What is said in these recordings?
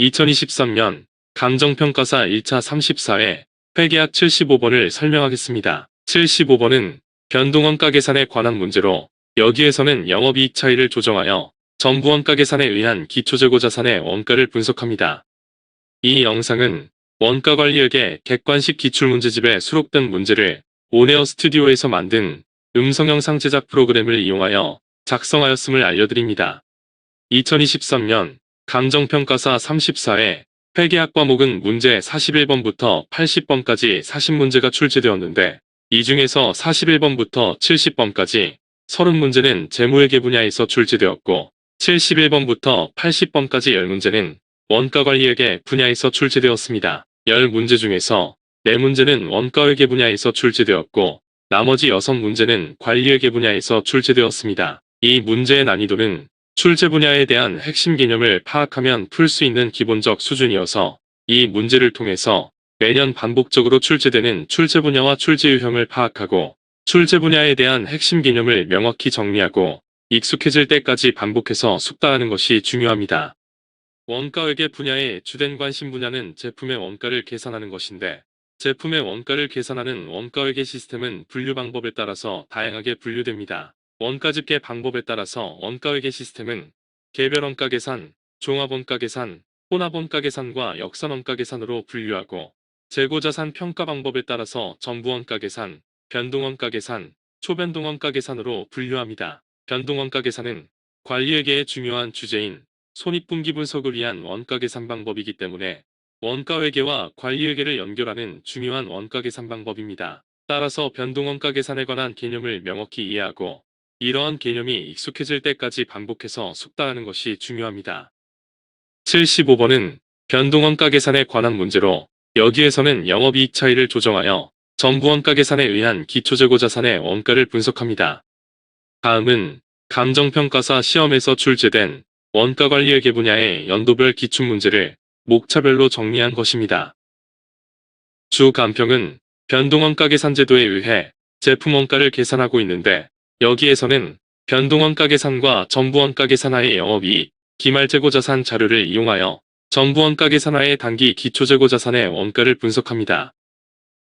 2023년 감정평가사 1차 34회 회계학 75번을 설명하겠습니다. 75번은 변동원가 계산에 관한 문제로 여기에서는 영업이익 차이를 조정하여 정부원가 계산에 의한 기초재고자산의 원가를 분석합니다. 이 영상은 원가관리액의 객관식 기출문제집에 수록된 문제를 온에어 스튜디오에서 만든 음성영상 제작 프로그램을 이용하여 작성하였음을 알려드립니다. 2023년 감정평가사 34회 회계학 과목은 문제 41번부터 80번까지 40문제가 출제되었는데 이 중에서 41번부터 70번까지 30문제는 재무회계 분야에서 출제되었고 71번부터 80번까지 10문제는 원가관리회계 분야에서 출제되었습니다. 10문제 중에서 4문제는 원가회계 분야에서 출제되었고 나머지 6문제는 관리회계 분야에서 출제되었습니다. 이 문제의 난이도는 출제 분야에 대한 핵심 개념을 파악하면 풀 수 있는 기본적 수준이어서 이 문제를 통해서 매년 반복적으로 출제되는 출제 분야와 출제 유형을 파악하고 출제 분야에 대한 핵심 개념을 명확히 정리하고 익숙해질 때까지 반복해서 숙달하는 것이 중요합니다. 원가회계 분야의 주된 관심 분야는 제품의 원가를 계산하는 것인데 제품의 원가를 계산하는 원가회계 시스템은 분류 방법에 따라서 다양하게 분류됩니다. 원가 집계 방법에 따라서 원가회계 시스템은 개별원가 계산, 종합원가 계산, 혼합원가 계산과 역산원가 계산으로 분류하고 재고자산 평가 방법에 따라서 전부원가 계산, 변동원가 계산, 초변동원가 계산으로 분류합니다. 변동원가 계산은 관리회계의 중요한 주제인 손익분기 분석을 위한 원가 계산 방법이기 때문에 원가회계와 관리회계를 연결하는 중요한 원가 계산 방법입니다. 따라서 변동원가 계산에 관한 개념을 명확히 이해하고 이러한 개념이 익숙해질 때까지 반복해서 숙달하는 것이 중요합니다. 75번은 변동원가 계산에 관한 문제로 여기에서는 영업이익 차이를 조정하여 정부원가 계산에 의한 기초재고자산의 원가를 분석합니다. 다음은 감정평가사 시험에서 출제된 원가관리회계 분야의 연도별 기출문제를 목차별로 정리한 것입니다. 주간평은 변동원가 계산 제도에 의해 제품원가를 계산하고 있는데 여기에서는 변동원가 계산과 정부원가 계산하의 영업이익, 기말재고자산 자료를 이용하여 정부원가 계산하의 단기 기초재고자산의 원가를 분석합니다.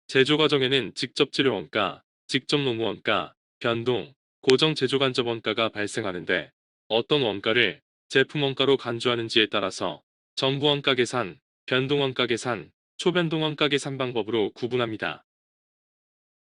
제조과정에는 직접재료원가, 직접노무원가, 변동, 고정제조간접원가가 발생하는데 어떤 원가를 제품원가로 간주하는지에 따라서 정부원가 계산, 변동원가 계산, 초변동원가 계산 방법으로 구분합니다.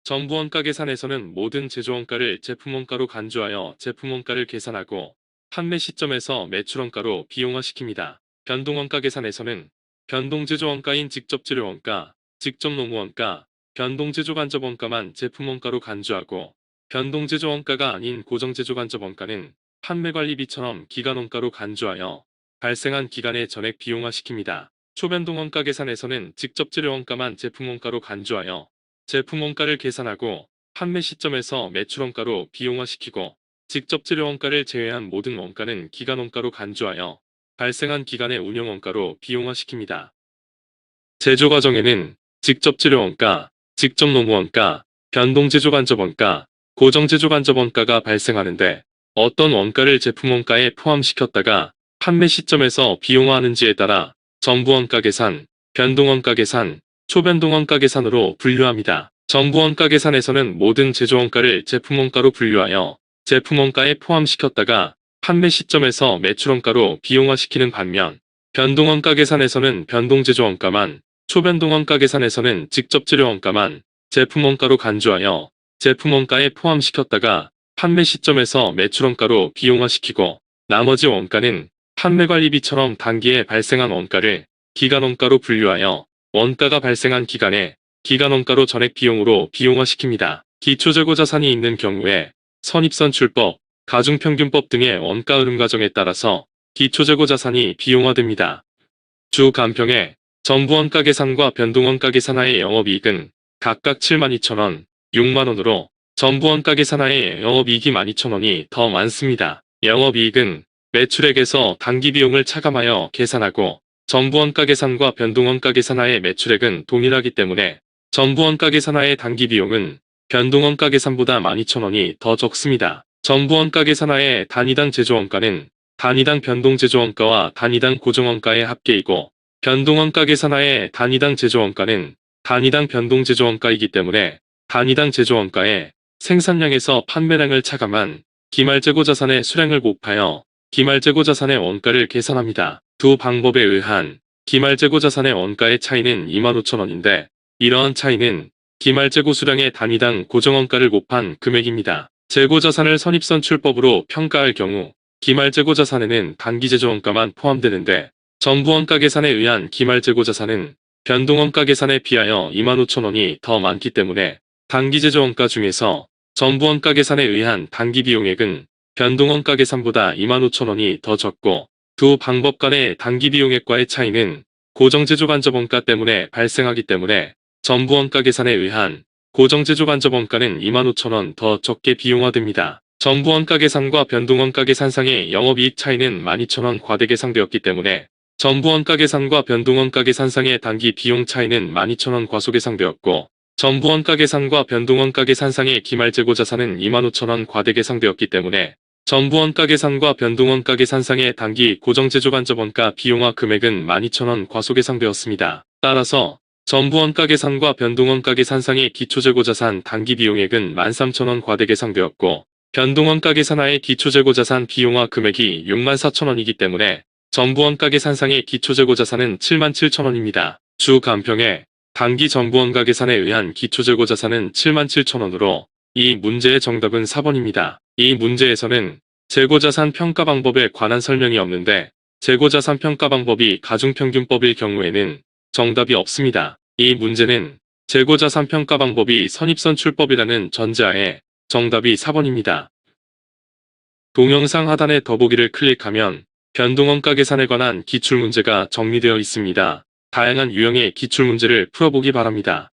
정부원가 계산에서는 모든 제조원가를 제품원가로 간주하여 제품원가를 계산하고 판매 시점에서 매출원가로 비용화시킵니다. 변동원가 계산에서는 변동제조원가인 직접재료원가, 직접노무원가, 변동제조간접원가만 제품원가로 간주하고 변동제조원가가 아닌 고정제조간접원가는 판매관리비처럼 기간원가로 간주하여 발생한 기간의 전액 비용화시킵니다. 초변동원가 계산에서는 직접재료원가만 제품원가로 간주하여 제품원가를 계산하고 판매 시점에서 매출원가로 비용화시키고 직접재료원가를 제외한 모든 원가는 기간원가로 간주하여 발생한 기간의 운영원가로 비용화시킵니다. 제조과정에는 직접재료원가, 직접노무원가, 변동제조간접원가, 고정제조간접원가가 발생하는데 어떤 원가를 제품원가에 포함시켰다가 판매 시점에서 비용화하는지에 따라 정부원가 계산, 변동원가 계산, 초변동원가 계산으로 분류합니다. 정부원가 계산에서는 모든 제조원가를 제품원가로 분류하여 제품원가에 포함시켰다가 판매 시점에서 매출원가로 비용화시키는 반면 변동원가 계산에서는 변동제조원가만, 초변동원가 계산에서는 직접재료원가만 제품원가로 간주하여 제품원가에 포함시켰다가 판매 시점에서 매출원가로 비용화시키고 나머지 원가는 판매관리비처럼 단기에 발생한 원가를 기간원가로 분류하여 원가가 발생한 기간에 기간원가로 전액 비용으로 비용화시킵니다. 기초재고자산이 있는 경우에 선입선출법, 가중평균법 등의 원가 흐름 과정에 따라서 기초재고자산이 비용화됩니다. 주간평의 정부원가 계산과 변동원가 계산하의 영업이익은 각각 72,000원, 6만원으로 정부원가 계산하의 영업이익이 12,000원이 더 많습니다. 영업이익은 매출액에서 단기비용을 차감하여 계산하고 정부원가 계산과 변동원가 계산하의 매출액은 동일하기 때문에 정부원가 계산하의 단기비용은 변동원가 계산보다 12,000원이 더 적습니다. 정부원가 계산하의 단위당 제조원가는 단위당 변동제조원가와 단위당 고정원가의 합계이고 변동원가 계산하에 단위당 제조원가는 단위당 변동제조원가이기 때문에 단위당 제조원가에 생산량에서 판매량을 차감한 기말재고자산의 수량을 곱하여 기말재고자산의 원가를 계산합니다. 두 방법에 의한 기말재고자산의 원가의 차이는 25,000원인데 이러한 차이는 기말재고 수량의 단위당 고정원가를 곱한 금액입니다. 재고자산을 선입선출법으로 평가할 경우 기말재고자산에는 단기제조원가만 포함되는데 전부원가 계산에 의한 기말재고자산은 변동원가 계산에 비하여 25,000원이 더 많기 때문에 단기제조원가 중에서 전부원가 계산에 의한 단기비용액은 변동원가 계산보다 25,000원이 더 적고 두 방법 간의 단기비용액과의 차이는 고정제조간접원가 때문에 발생하기 때문에 전부원가 계산에 의한 고정제조간접원가는 25,000원 더 적게 비용화됩니다. 전부원가 계산과 변동원가 계산상의 영업이익 차이는 12,000원 과대 계상되었기 때문에 전부원가 계산과 변동원가 계산상의 단기 비용 차이는 12,000원 과소 계상되었고 전부원가 계산과 변동원가 계산상의 기말재고자산은 25,000원 과대 계상되었기 때문에 전부원가 계산과 변동원가 계산상의 단기 고정제조간접원가 비용화 금액은 12,000원 과소 계상되었습니다. 따라서 전부원가 계산과 변동원가 계산상의 기초재고자산 단기 비용액은 13,000원 과대 계상되었고 변동원가 계산하의 기초재고자산 비용화 금액이 64,000원이기 때문에 전부원가 계산상의 기초재고자산은 77,000원입니다. 주 간평에 단기 전부원가 계산에 의한 기초재고자산은 77,000원으로 이 문제의 정답은 4번입니다. 이 문제에서는 재고자산 평가 방법에 관한 설명이 없는데 재고자산 평가 방법이 가중평균법일 경우에는 정답이 없습니다. 이 문제는 재고자산 평가 방법이 선입선출법이라는 전제하에 정답이 4번입니다. 동영상 하단의 더보기를 클릭하면 변동원가 계산에 관한 기출문제가 정리되어 있습니다. 다양한 유형의 기출문제를 풀어보기 바랍니다.